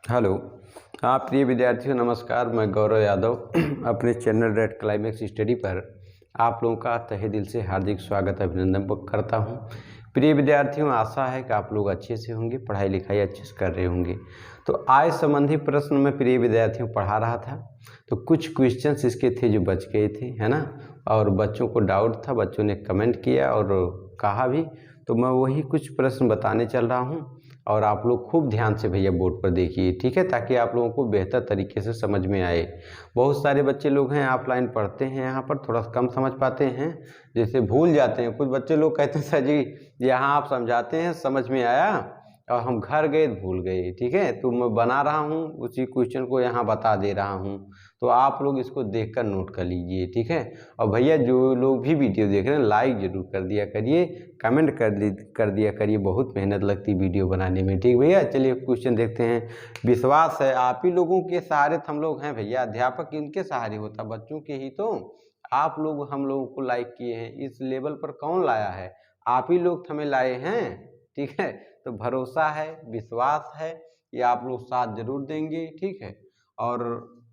Hello. हाँ प्रिय विद्यार्थियों, नमस्कार। मैं गौरव यादव अपने चैनल रेड क्लाइमेक्स स्टडी पर आप लोगों का तहे दिल से हार्दिक स्वागत अभिनंदन करता हूँ। प्रिय विद्यार्थियों, आशा है कि आप लोग अच्छे से होंगे, पढ़ाई लिखाई अच्छे से कर रहे होंगे। तो आय संबंधी प्रश्न में प्रिय विद्यार्थियों पढ़ा रहा था, तो कुछ क्वेश्चंस इसके थे जो बच गए थे, है ना। और बच्चों को डाउट था, बच्चों ने कमेंट किया और कहा भी, तो मैं वही कुछ प्रश्न बताने चल रहा हूँ। और आप लोग खूब ध्यान से भैया बोर्ड पर देखिए, ठीक है, ताकि आप लोगों को बेहतर तरीके से समझ में आए। बहुत सारे बच्चे लोग हैं ऑफलाइन पढ़ते हैं, यहाँ पर थोड़ा कम समझ पाते हैं, जैसे भूल जाते हैं। कुछ बच्चे लोग कहते हैं सर जी यहाँ आप समझाते हैं समझ में आया और हम घर गए भूल गए, ठीक है। तो मैं बना रहा हूँ उसी क्वेश्चन को यहाँ बता दे रहा हूँ, तो आप लोग इसको देखकर नोट कर लीजिए, ठीक है। और भैया जो लोग भी वीडियो देख रहे हैं लाइक जरूर कर दिया करिए, कमेंट कर दिया करिए, बहुत मेहनत लगती वीडियो बनाने में, ठीक भैया। चलिए क्वेश्चन देखते हैं। विश्वास है आप ही लोगों के सहारे हम लोग हैं भैया, अध्यापक इनके सहारे होता, बच्चों के ही तो। आप लोग हम लोगों को लाइक किए हैं, इस लेवल पर कौन लाया है? आप ही लोग हमें लाए हैं, ठीक है। तो भरोसा है, विश्वास है, ये आप लोग साथ जरूर देंगे, ठीक है। और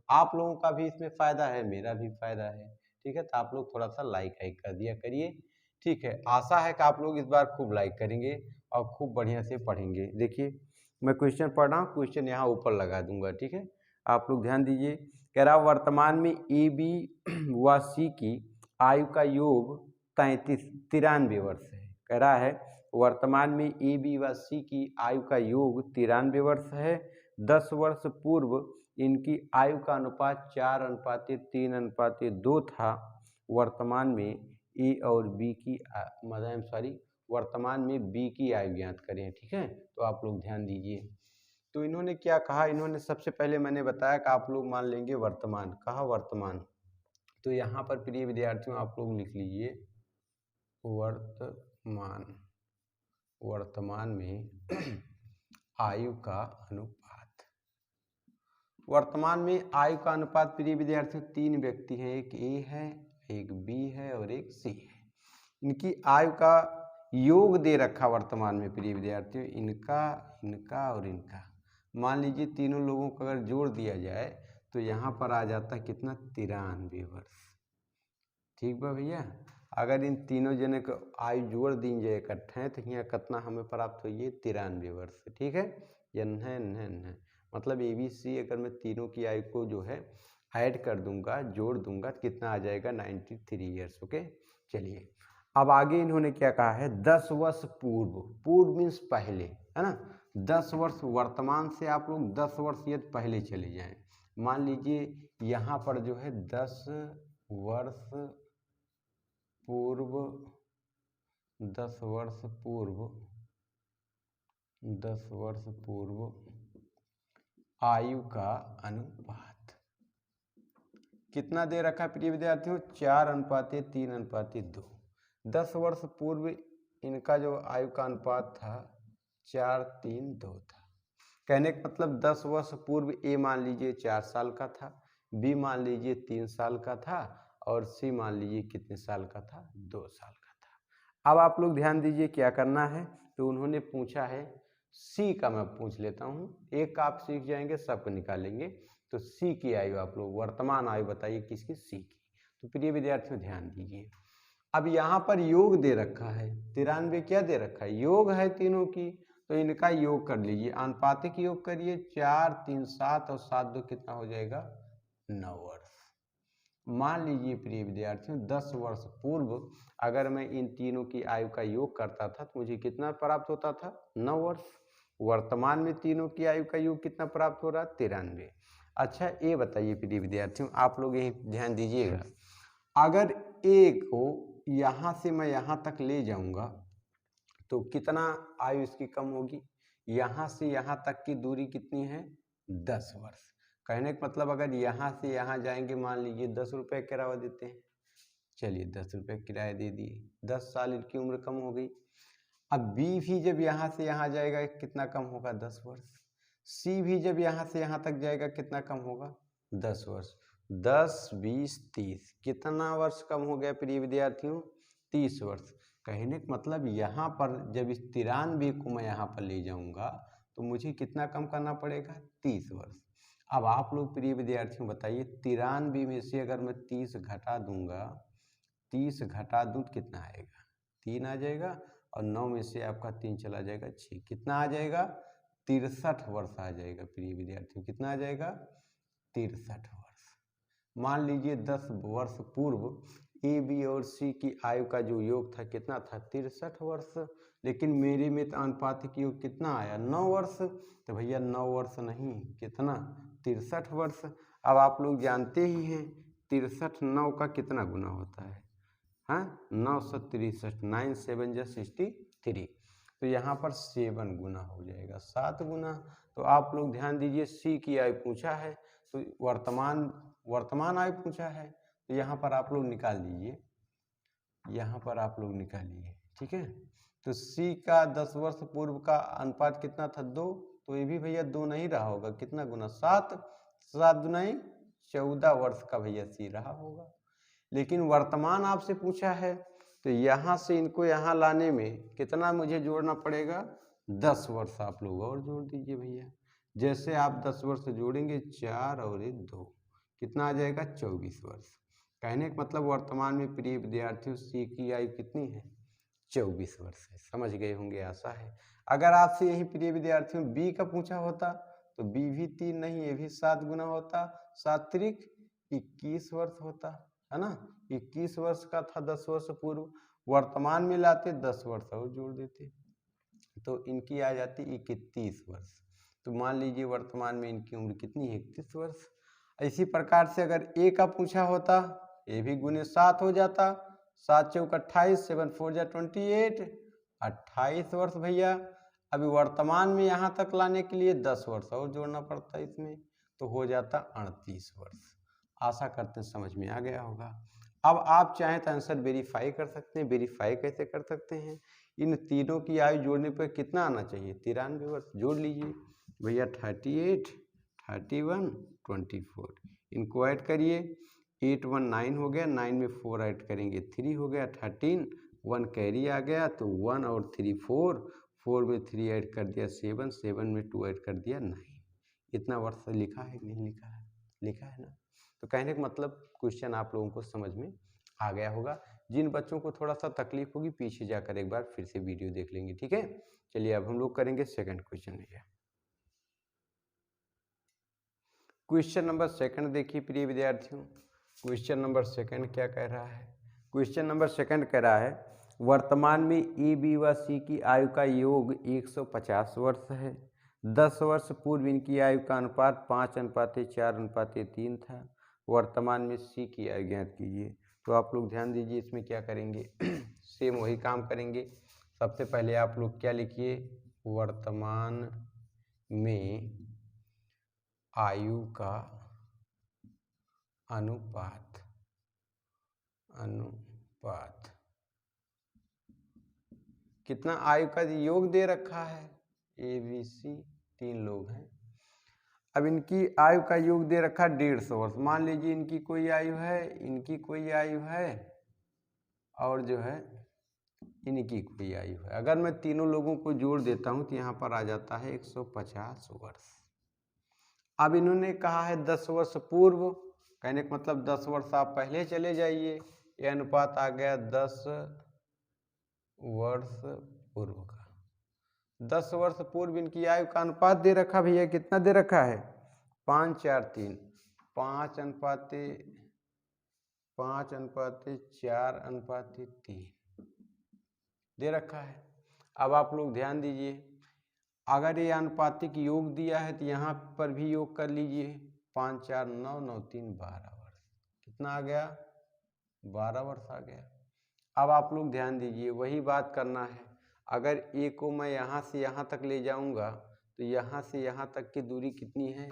आप लोगों का भी इसमें फ़ायदा है, मेरा भी फ़ायदा है, ठीक है। तो आप लोग थोड़ा सा लाइक कर दिया करिए, ठीक है। आशा है कि आप लोग इस बार खूब लाइक करेंगे और खूब बढ़िया से पढ़ेंगे। देखिए मैं क्वेश्चन पढ़ रहा हूँ, क्वेश्चन यहाँ ऊपर लगा दूंगा, ठीक है। आप लोग ध्यान दीजिए। कह रहा वर्तमान में ए बी व सी की आयु का योग 93 वर्ष है। कह रहा है वर्तमान में ए बी व सी की आयु का योग 93 वर्ष है। 10 वर्ष पूर्व इनकी आयु का अनुपात 4:3:2 था। वर्तमान में ए और बी की वर्तमान में बी की आयु ज्ञात करें, ठीक है। तो आप लोग ध्यान दीजिए। तो इन्होंने क्या कहा, इन्होंने सबसे पहले मैंने बताया कि आप लोग मान लेंगे वर्तमान, कहा वर्तमान। तो यहाँ पर प्रिय विद्यार्थियों आप लोग लिख लीजिए वर्तमान, वर्तमान में आयु का अनुपात। वर्तमान में आयु का अनुपात प्रिय विद्यार्थियों 3 व्यक्ति हैं, एक ए है, एक बी है और एक सी है। इनकी आयु का योग दे रखा वर्तमान में प्रिय विद्यार्थियों, इनका, इनका और इनका। मान लीजिए तीनों लोगों को अगर जोड़ दिया जाए तो यहाँ पर आ जाता है कितना, 93 वर्ष, ठीक बा भैया। अगर इन तीनों जने को आयु जोड़ दी जाए इकट्ठे तो यहाँ कितना हमें प्राप्त हुई है, 93 वर्ष, ठीक है। यह मतलब ए बी सी, अगर मैं तीनों की आयु को जो है ऐड कर दूंगा, जोड़ दूंगा तो कितना आ जाएगा, 93 ईयर्स, ओके। चलिए अब आगे इन्होंने क्या कहा है, 10 वर्ष पूर्व, पूर्व मीन्स पहले, है ना। 10 वर्ष वर्तमान से आप लोग 10 वर्ष यदि पहले चले जाएं, मान लीजिए यहाँ पर जो है 10 वर्ष पूर्व, 10 वर्ष पूर्व, 10 वर्ष पूर्व आयु का अनुपात कितना दे रखा है प्रिय विद्यार्थियों, 4:3:2। 10 वर्ष पूर्व इनका जो आयु का अनुपात था 4:3:2 था। कहने का मतलब 10 वर्ष पूर्व ए मान लीजिए 4 साल का था, बी मान लीजिए 3 साल का था और सी मान लीजिए कितने साल का था, 2 साल का था। अब आप लोग ध्यान दीजिए क्या करना है। तो उन्होंने पूछा है सी का, मैं पूछ लेता हूँ, एक आप सीख जाएंगे सबको निकालेंगे। तो सी की आयु आप लोग, वर्तमान आयु बताइए किसकी, सी की। तो प्रिय विद्यार्थियों ध्यान दीजिए, अब यहाँ पर योग दे रखा है 93, क्या दे रखा है, योग है तीनों की, तो इनका योग कर लीजिए, आनुपातिक योग करिए, 4 3 7 और 7 2 कितना हो जाएगा, 9 वर्ष। मान लीजिए प्रिय विद्यार्थियों 10 वर्ष पूर्व अगर मैं इन तीनों की आयु का योग करता था तो मुझे कितना प्राप्त होता था, 9 वर्ष। वर्तमान में तीनों की आयु का योग कितना प्राप्त हो रहा है, 93। अच्छा ये बताइए प्रिय विद्यार्थियों, आप लोग यही ध्यान दीजिएगा, अगर ए को यहाँ से मैं यहाँ तक ले जाऊंगा तो कितना आयु इसकी कम होगी, यहाँ से यहाँ तक की दूरी कितनी है, 10 वर्ष। कहने का मतलब अगर यहाँ से यहाँ जाएंगे, मान लीजिए 10 रुपये किराया देते हैं, चलिए 10 रुपये किराया दे दिए, 10 साल इनकी उम्र कम हो गई। अब बी भी जब यहाँ से यहाँ जाएगा कितना कम होगा, 10 वर्ष। सी भी जब यहाँ से यहाँ तक जाएगा कितना कम होगा, 10 वर्ष। 10 20 30 कितना वर्ष कम हो गया प्रिय विद्यार्थियों, 30 वर्ष। कहने का मतलब यहाँ पर जब इस 93 को मैं यहाँ पर ले जाऊँगा तो मुझे कितना कम करना पड़ेगा, 30 वर्ष। अब आप लोग प्रिय विद्यार्थियों बताइए, 93 में से अगर मैं 30 घटा दूंगा, 30 घटा दूँ तो कितना आएगा, 3 आ जाएगा, और 9 में से आपका 3 चला जाएगा 6, कितना आ जाएगा, 63 वर्ष आ जाएगा प्रिय विद्यार्थियों। कितना आ जाएगा, 63 वर्ष। मान लीजिए 10 वर्ष पूर्व ए बी और सी की आयु का जो योग था कितना था, 63 वर्ष, लेकिन मेरे में तो आनुपातिक योग कितना आया, 9 वर्ष। तो भैया 9 वर्ष नहीं, कितना, 63 वर्ष। अब आप लोग जानते ही हैं 63 9 का कितना गुना होता है, हाँ, 963, 9 7 जा 63, तो यहाँ पर 7 गुना हो जाएगा, 7 गुना। तो आप लोग ध्यान दीजिए, सी की आयु पूछा है तो वर्तमान आयु पूछा है, तो यहाँ पर आप लोग निकाल लीजिए, यहाँ पर आप लोग निकालिए, ठीक है। तो सी का 10 वर्ष पूर्व का अनुपात कितना था, 2, तो ये भी भैया 2 नहीं रहा होगा, कितना गुना, 7, 7 दुनाई 14 वर्ष का भैया सी रहा होगा। लेकिन वर्तमान आपसे पूछा है, तो यहाँ से इनको यहाँ लाने में कितना मुझे जोड़ना पड़ेगा, 10 वर्ष आप लोग और जोड़ दीजिए भैया। जैसे आप 10 वर्ष जोड़ेंगे, 4 और 2, कितना आ जाएगा, 24 वर्ष। कहने का मतलब वर्तमान में प्रिय विद्यार्थियों सी की आयु कितनी है, 24 वर्ष है। समझ गए होंगे, आशा है। अगर आपसे यही प्रिय विद्यार्थियों बी का पूछा होता तो बी भी 3 नहीं, ये भी 7 गुना होता, 7 त्रिक 21 वर्ष होता है ना। 21 वर्ष का था 10 वर्ष पूर्व, वर्तमान में लाते 10 वर्ष और जोड़ देते, तो इनकी आ जाती 31 वर्ष। तो मान लीजिए वर्तमान में इनकी उम्र कितनी है, 31 वर्ष। इसी प्रकार से अगर ए का पूछा होता, ए भी गुने 7 हो जाता, 7 चौक 28, 7 4 जा 28, 28 वर्ष भैया। अभी वर्तमान में यहाँ तक लाने के लिए 10 वर्ष और जोड़ना पड़ता इसमें, तो हो जाता 38 वर्ष। आशा करते हैं समझ में आ गया होगा। अब आप चाहें तो आंसर वेरीफाई कर सकते हैं। वेरीफाई कैसे कर सकते हैं, इन तीनों की आयु जोड़ने पर कितना आना चाहिए, 93 वर्ष। जोड़ लीजिए भैया, 38, 31, 24, इनको ऐड करिए, 8 1 9 हो गया, 9 में 4 ऐड करेंगे 3 हो गया, 13, 1 कैरी आ गया, तो 1 और 3 4, 4 में 3 ऐड कर दिया 7, 7 में 2 ऐड कर दिया 9। इतना वर्ष लिखा है कि नहीं लिखा है, लिखा है ना। तो कहने का मतलब क्वेश्चन आप लोगों को समझ में आ गया होगा। जिन बच्चों को थोड़ा सा तकलीफ होगी पीछे जाकर एक बार फिर से वीडियो देख लेंगे, ठीक है। चलिए अब हम लोग करेंगे सेकंड क्वेश्चन। भैया क्वेश्चन नंबर सेकंड देखिए प्रिय विद्यार्थियों, क्वेश्चन नंबर सेकंड क्या कह रहा है। क्वेश्चन नंबर सेकंड कह रहा है, वर्तमान में ए बी व सी की आयु का योग 150 वर्ष है। 10 वर्ष पूर्व इनकी आयु का अनुपात 5:4:3 था। वर्तमान में सी की आयु ज्ञात कीजिए। तो आप लोग ध्यान दीजिए, इसमें क्या करेंगे सेम वही काम करेंगे। सबसे पहले आप लोग क्या लिखिए, वर्तमान में आयु का अनुपात कितना आयु का योग दे रखा है, ए बी सी 3 लोग हैं। अब इनकी आयु का योग दे रखा 150 वर्ष। मान लीजिए इनकी कोई आयु है, इनकी कोई आयु है, और जो है इनकी कोई आयु है। अगर मैं तीनों लोगों को जोड़ देता हूं तो यहाँ पर आ जाता है 150 वर्ष। अब इन्होंने कहा है 10 वर्ष पूर्व, कहने का मतलब 10 वर्ष आप पहले चले जाइए, ये अनुपात आ गया 10 वर्ष पूर्व का। 10 वर्ष पूर्व इनकी आयु का अनुपात दे रखा भैया, कितना दे रखा है, 5:4:3, 5:4:3 दे रखा है। अब आप लोग ध्यान दीजिए, अगर ये अनुपातिक योग दिया है तो यहाँ पर भी योग कर लीजिए, 5 4 9 9 3 12 वर्ष। कितना आ गया, 12 वर्ष आ गया। अब आप लोग ध्यान दीजिए, वही बात करना है। अगर ए को मैं यहाँ से यहाँ तक ले जाऊँगा तो यहाँ से यहाँ तक की दूरी कितनी है,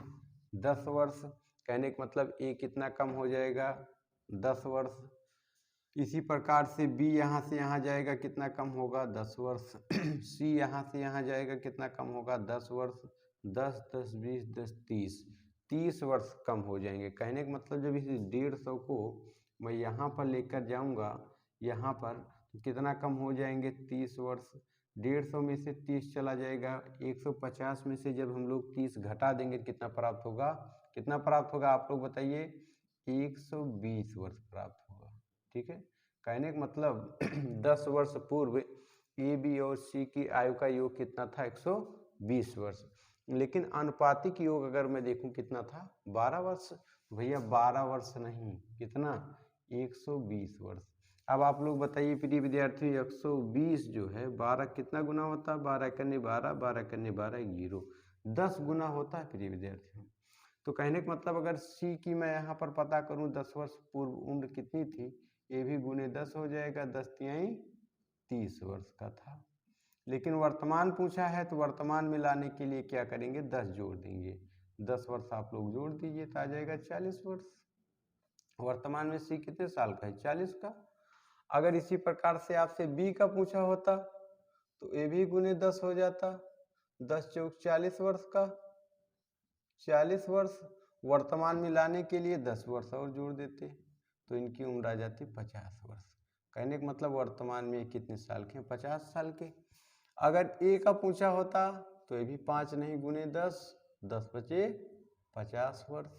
10 वर्ष। कहने का मतलब ए कितना कम हो जाएगा, 10 वर्ष। इसी प्रकार से बी यहाँ से यहाँ जाएगा, कितना कम होगा, 10 वर्ष। सी यहाँ से यहाँ जाएगा, कितना कम होगा, 10 वर्ष। 10 10 20 10 30 वर्ष कम हो जाएंगे। कहने का मतलब जब इस 150 को मैं यहाँ पर लेकर जाऊँगा, यहाँ पर तो कितना कम हो जाएंगे, 30 वर्ष। 150 में से 30 चला जाएगा, 150 में से जब हम लोग 30 घटा देंगे कितना प्राप्त होगा, कितना प्राप्त होगा आप लोग बताइए, 120 वर्ष प्राप्त होगा। ठीक है, कहने का मतलब 10 वर्ष पूर्व ए बी और सी की आयु का योग कितना था, 120 वर्ष। लेकिन अनुपातिक योग अगर मैं देखूं कितना था, 12 वर्ष। भैया 12 वर्ष नहीं, कितना, 120 वर्ष। अब आप लोग बताइए प्रिय विद्यार्थी, 120 जो है 12 कितना गुना होता है, 12 कन्ने 12, 12 कन्ने 12, 0, 10 गुना होता है प्रिय विद्यार्थियों। तो कहने का मतलब अगर सी की मैं यहाँ पर पता करूँ 10 वर्ष पूर्व उम्र कितनी थी, ए भी गुने 10 हो जाएगा, 10 तिहाई 30 वर्ष का था। लेकिन वर्तमान पूछा है तो वर्तमान में लाने के लिए क्या करेंगे, 10 जोड़ देंगे, 10 वर्ष आप लोग जोड़ दीजिए तो आ जाएगा 40 वर्ष। वर्तमान में सी कितने साल का है, 40 का। अगर इसी प्रकार से आपसे बी का पूछा होता तो ए भी गुने 10 हो जाता, 10 चौक 40 वर्ष का, 40 वर्ष। वर्तमान में लाने के लिए 10 वर्ष और जोड़ देते तो इनकी उम्र आ जाती 50 वर्ष। कहने का मतलब वर्तमान में कितने साल के हैं, 50 साल के। अगर ए का पूछा होता तो ये भी 5 नहीं गुने 10, 10 बचे 50 वर्ष।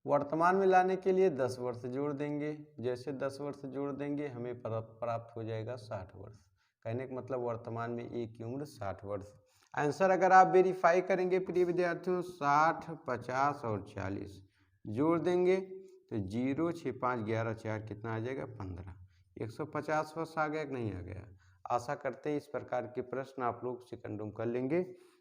वर्तमान में लाने के लिए 10 वर्ष जोड़ देंगे, जैसे 10 वर्ष जोड़ देंगे हमें प्राप्त हो जाएगा 60 वर्ष। कहने का मतलब वर्तमान में ए की उम्र 60 वर्ष। आंसर अगर आप वेरीफाई करेंगे प्रिय विद्यार्थियों, 60, 50 और 40 जोड़ देंगे तो 0, 6, 5, 11, 4 कितना आ जाएगा, 15। 150 वर्ष आ गया कि नहीं आ गया। आशा करते हैं इस प्रकार के प्रश्न आप लोग सेकंडों में कर लेंगे।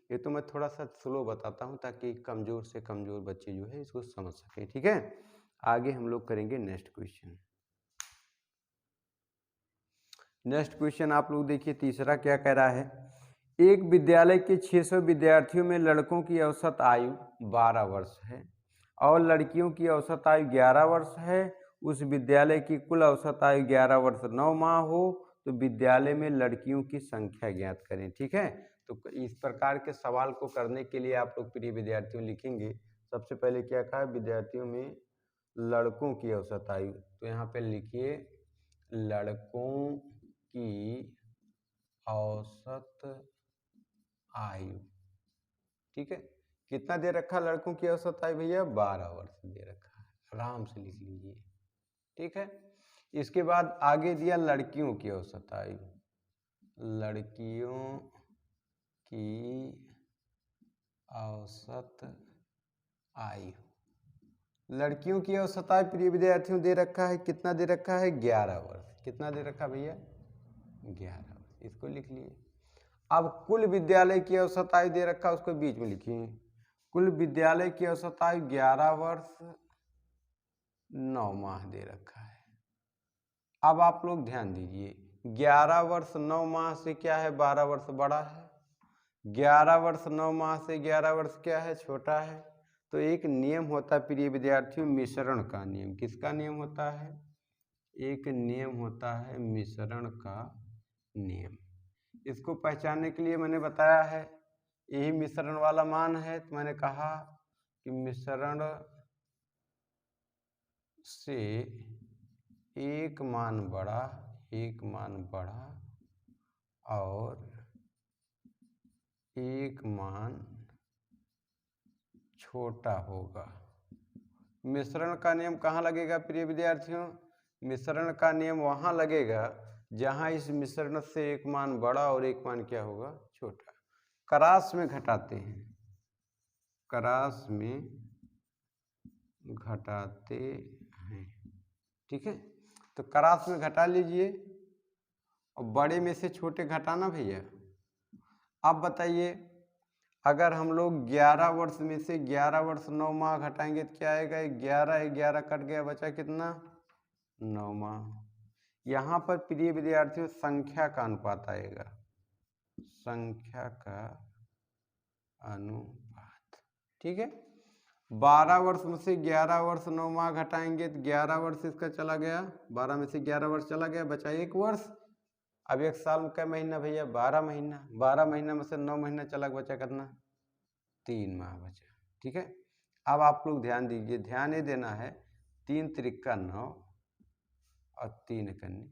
ये तो मैं थोड़ा सा स्लो बताता हूँ ताकि कमज़ोर से कमज़ोर बच्चे जो है इसको समझ सकें। ठीक है, आगे हम लोग करेंगे नेक्स्ट क्वेश्चन। नेक्स्ट क्वेश्चन आप लोग देखिए, तीसरा क्या कह रहा है, एक विद्यालय के 600 विद्यार्थियों में लड़कों की औसत आयु 12 वर्ष है और लड़कियों की औसत आयु 11 वर्ष है। उस विद्यालय की कुल औसत आयु 11 वर्ष 9 माह हो तो विद्यालय में लड़कियों की संख्या ज्ञात करें। ठीक है, तो इस प्रकार के सवाल को करने के लिए आप लोग प्रिय विद्यार्थियों लिखेंगे, सबसे पहले क्या कहा, विद्यार्थियों में लड़कों की औसत आयु, तो यहाँ पे लिखिए लड़कों की औसत आयु। ठीक है, कितना दे रखा लड़कों की औसत आयु भैया, 12 वर्ष दे रखा है, आराम से लिख लीजिए। ठीक है, इसके बाद आगे दिया लड़कियों की औसत आयु, लड़कियों की औसत आयु, लड़कियों की औसत आयु प्रिय विद्यार्थियों दे रखा है, कितना दे रखा है, 11 वर्ष। कितना दे रखा भैया, 11 वर्ष, इसको लिख लिए। अब कुल विद्यालय की औसत आयु दे रखा, उसको बीच में लिखिए, कुल विद्यालय की औसत आयु 11 वर्ष 9 माह दे रखा है। अब आप लोग ध्यान दीजिए, 11 वर्ष 9 माह से क्या है, 12 वर्ष बड़ा है, 11 वर्ष 9 माह से 11 वर्ष क्या है, छोटा है। तो एक नियम होता है प्रिय विद्यार्थियों, मिश्रण का नियम। किसका नियम होता है, एक नियम होता है मिश्रण का नियम। इसको पहचानने के लिए मैंने बताया है, यही मिश्रण वाला मान है, तो मैंने कहा कि मिश्रण से एक मान बड़ा, एक मान बड़ा और एक मान छोटा होगा। मिश्रण का नियम कहाँ लगेगा प्रिय विद्यार्थियों, मिश्रण का नियम वहाँ लगेगा जहाँ इस मिश्रण से एक मान बड़ा और एक मान क्या होगा, छोटा। क्रास में घटाते हैं, क्रास में घटाते हैं। ठीक है, तो क्रास में घटा लीजिए और बड़े में से छोटे घटाना भैया। अब बताइए, अगर हम लोग 11 वर्ष में से 11 वर्ष 9 माह घटाएंगे तो क्या आएगा, 11, 11 कट गया, बचा कितना, 9 माह। यहाँ पर प्रिय विद्यार्थियों संख्या का अनुपात आएगा, संख्या का अनुपात। ठीक है, 12 वर्ष में से 11 वर्ष 9 माह घटाएंगे तो 11 वर्ष इसका चला गया, 12 में से 11 वर्ष चला गया, बचा 1 वर्ष। अब एक साल में क्या महीना भैया, 12 महीना, 12 महीना में से 9 महीना चला, बचा कितना, 3 माह बचा। ठीक है, अब आप लोग ध्यान दीजिए, ध्यान ये देना है, 3 त्रिका 9 और 3 कन्नी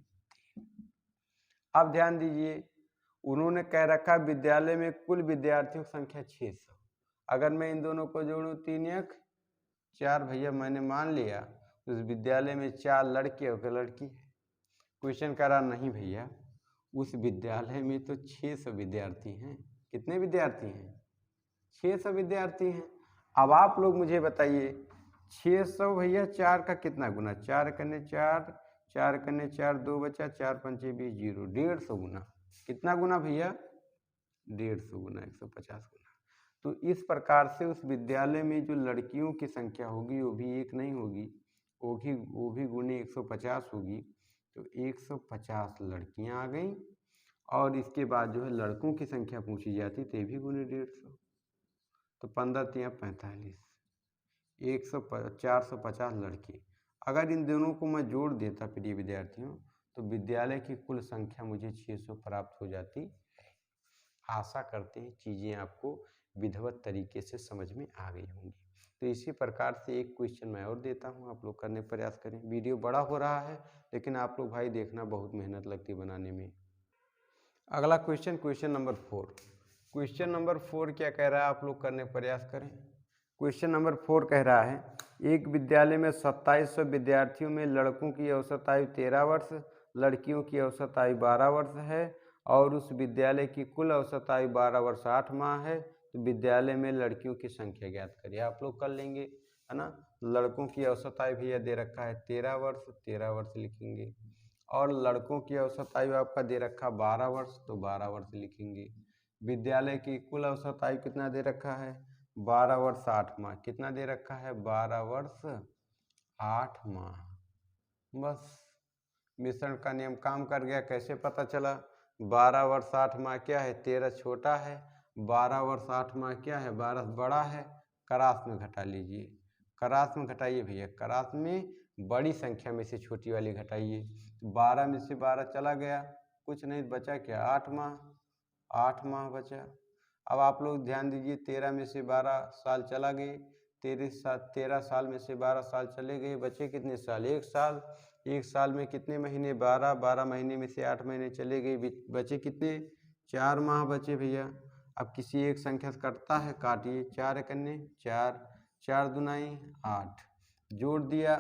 3। अब ध्यान दीजिए, उन्होंने कह रखा विद्यालय में कुल विद्यार्थियों की संख्या 600। अगर मैं इन दोनों को जोड़ूं 3 1 4 भैया, मैंने मान लिया उस विद्यालय में 4 लड़के और लड़की है। क्वेश्चन करा नहीं भैया, उस विद्यालय में तो 600 विद्यार्थी हैं। कितने विद्यार्थी हैं? 600 विद्यार्थी हैं। अब आप लोग मुझे बताइए 600 भैया 4 का कितना गुना? 4 कन्ने 4, 4 कन्ने 4, 2 बचा, 4 पंचे 20, 0, 150 गुना। कितना गुना भैया? 150 गुना, 150 गुना। तो इस प्रकार से उस विद्यालय में जो लड़कियों की संख्या होगी वो भी एक नहीं होगी, वो भी गुने 150 होगी। तो 150 लड़कियां आ गई और इसके बाद जो है लड़कों की संख्या पूछी जाती तो ये भी गुने 150। तो 15 तिया 45, 450 लड़के। अगर इन दोनों को मैं जोड़ देता प्रिय विद्यार्थियों तो विद्यालय की कुल संख्या मुझे 600 प्राप्त हो जाती। आशा करते हैं चीज़ें आपको विधिवत तरीके से समझ में आ गई होंगी। तो इसी प्रकार से एक क्वेश्चन मैं और देता हूं, आप लोग करने प्रयास करें। वीडियो बड़ा हो रहा है लेकिन आप लोग भाई देखना, बहुत मेहनत लगती है बनाने में। अगला question, question number 4। Question number 4 क्या कह रहा है, आप लोग करने प्रयास करें। क्वेश्चन नंबर 4 कह रहा है एक विद्यालय में 2700 विद्यार्थियों में लड़कों की औसत आयु 13 वर्ष, लड़कियों की औसत आयु 12 वर्ष है और उस विद्यालय की कुल औसत आयु 12 वर्ष 8 माह है। तो विद्यालय में लड़कियों की संख्या ज्ञात करिए। आप लोग कर लेंगे, है ना। लड़कों की औसत आयु भैया दे रखा है 13 वर्ष, 13 वर्ष लिखेंगे। और लड़कों की औसत आयु आपका दे रखा 12 वर्ष, तो 12 वर्ष लिखेंगे। विद्यालय की कुल औसत आयु कितना दे रखा है? 12 वर्ष 8 माह। कितना दे रखा है? 12 वर्ष 8 माह। बस मिश्रण का नियम काम कर गया। कैसे पता चला? 12 वर्ष 8 माह क्या है? 13 छोटा है, 12 वर्ष 8 माह क्या है? 12 बड़ा है। क्रास में घटा लीजिए, क्रास में घटाइए भैया, क्रास में बड़ी संख्या में से छोटी वाली घटाइए। 12 में से 12 चला गया, कुछ नहीं बचा, क्या? 8 माह, 8 माह बचा। अब आप लोग ध्यान दीजिए, 13 में से 12 साल चला गए, 13 साल में से 12 साल चले गए, बचे कितने साल? 1 साल। 1 साल में कितने महीने? 12, 12 महीने में से 8 महीने चले गए, बचे कितने? 4 माह बचे भैया। अब किसी एक संख्या से कटता है, काटिए। 4 कन्ने 4, 4 दुनाई 8, जोड़ दिया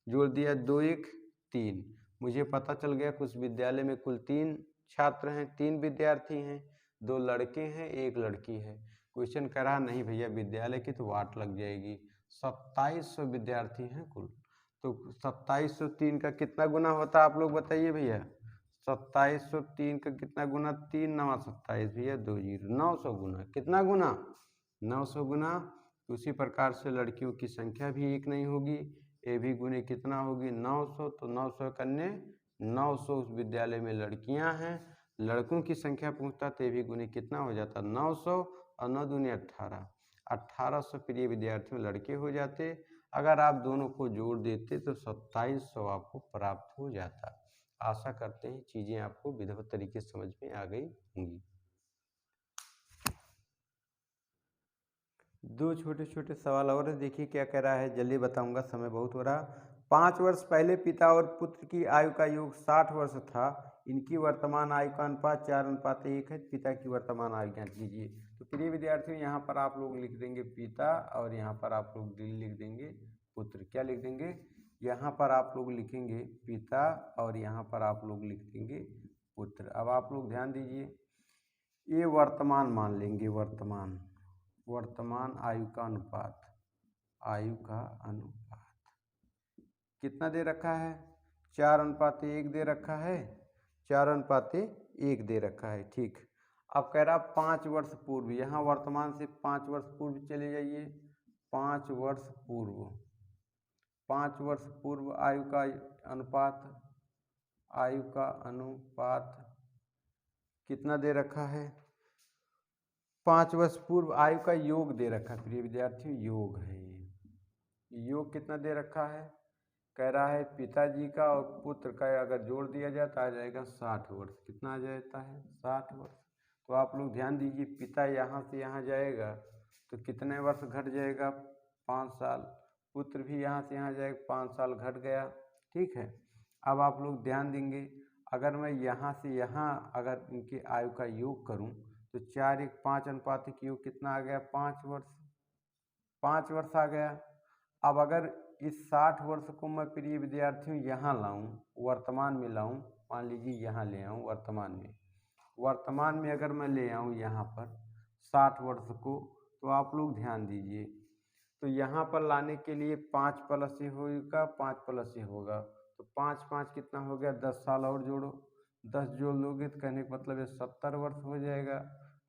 जोड़ दिया 2 1 3। मुझे पता चल गया कुछ विद्यालय में कुल 3 छात्र हैं, 3 विद्यार्थी हैं, 2 लड़के हैं, 1 लड़की है। क्वेश्चन कह रहा नहीं भैया विद्यालय की तो वाट लग जाएगी, 2700 विद्यार्थी हैं कुल। तो 2703 का कितना गुना होता है आप लोग बताइए भैया? 2703 का कितना गुना? 3 9 27 भैया, 2 0, 900 गुना। कितना गुना? 900 गुना। उसी प्रकार से लड़कियों की संख्या भी एक नहीं होगी, ये भी गुने कितना होगी? 900। तो 900 कन्ने 900 उस विद्यालय में लड़कियां हैं। लड़कों की संख्या पूछता तो ये भी गुने कितना हो जाता? 900 और 9 दूनी 18, 1800 प्रिय विद्यार्थियों लड़के हो जाते। अगर आप दोनों को जोड़ देते तो 2700 आपको प्राप्त हो जाता। आशा करते हैं चीज़ें आपको विधिवत तरीके से समझ में आ गई होंगी। 2 छोटे छोटे सवाल और है, देखिए क्या कह रहा है, जल्दी बताऊंगा, समय बहुत हो रहा। 5 वर्ष पहले पिता और पुत्र की आयु का योग 60 वर्ष था, इनकी वर्तमान आयु का अनुपात 4:1 है, पिता की वर्तमान आयु ज्ञात कीजिए। तो प्रिय विद्यार्थियों यहाँ पर आप लोग लिख देंगे पिता और यहाँ पर आप लोग लिख देंगे पुत्र। क्या लिख देंगे? यहाँ पर आप लोग लिखेंगे पिता और यहाँ पर आप लोग लिख देंगे पुत्र। अब आप लोग ध्यान दीजिए, ये वर्तमान मान लेंगे, वर्तमान आयु का अनुपात, आयु का अनुपात कितना दे रखा है? 4:1 दे रखा है, 4:1 दे रखा है, ठीक। अब कह रहा 5 वर्ष पूर्व, यहाँ वर्तमान से 5 वर्ष पूर्व चले जाइए, 5 वर्ष पूर्व, 5 वर्ष पूर्व आयु का अनुपात, आयु का अनुपात कितना दे रखा है? 5 वर्ष पूर्व आयु का योग दे रखा है प्रिय विद्यार्थियों, योग है ये। योग कितना दे रखा है? कह रहा है पिताजी का और पुत्र का अगर जोड़ दिया जाए तो आ जाएगा 60 वर्ष। कितना आ जाता है? 60 वर्ष। तो आप लोग ध्यान दीजिए, पिता यहाँ से यहाँ जाएगा तो कितने वर्ष घट जाएगा? 5 साल। पुत्र भी यहाँ से यहाँ जाएगा, 5 साल घट गया, ठीक है। अब आप लोग ध्यान देंगे, अगर मैं यहाँ से यहाँ अगर इनके आयु का योग करूँ तो 4:1:5 अनुपातिक योग कितना आ गया, 5 वर्ष, 5 वर्ष आ गया। अब अगर इस 60 वर्ष को मैं प्रिय विद्यार्थियों यहाँ लाऊं, वर्तमान में लाऊं, मान लीजिए यहाँ ले आऊं वर्तमान में अगर मैं ले आऊं यहाँ पर 60 वर्ष को, तो आप लोग ध्यान दीजिए, तो यहाँ पर लाने के लिए 5 प्लस से होगा, 5 प्लस से होगा, तो 5 5 कितना हो गया, 10 साल और जोड़ो, 10 जोड़ लोगे तो कहने का मतलब है 70 वर्ष हो जाएगा।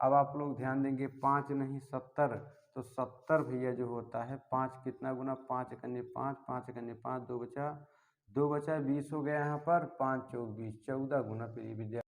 अब आप लोग ध्यान देंगे 5 नहीं 70, तो 70 भैया जो होता है 5 कितना गुना, 5 एकन्ने 5, 5 एकन्ने 5, 2 बचा 20 हो गया यहाँ पर, 5 चौक 20, 14 गुना प्रिय विद्यार्थी।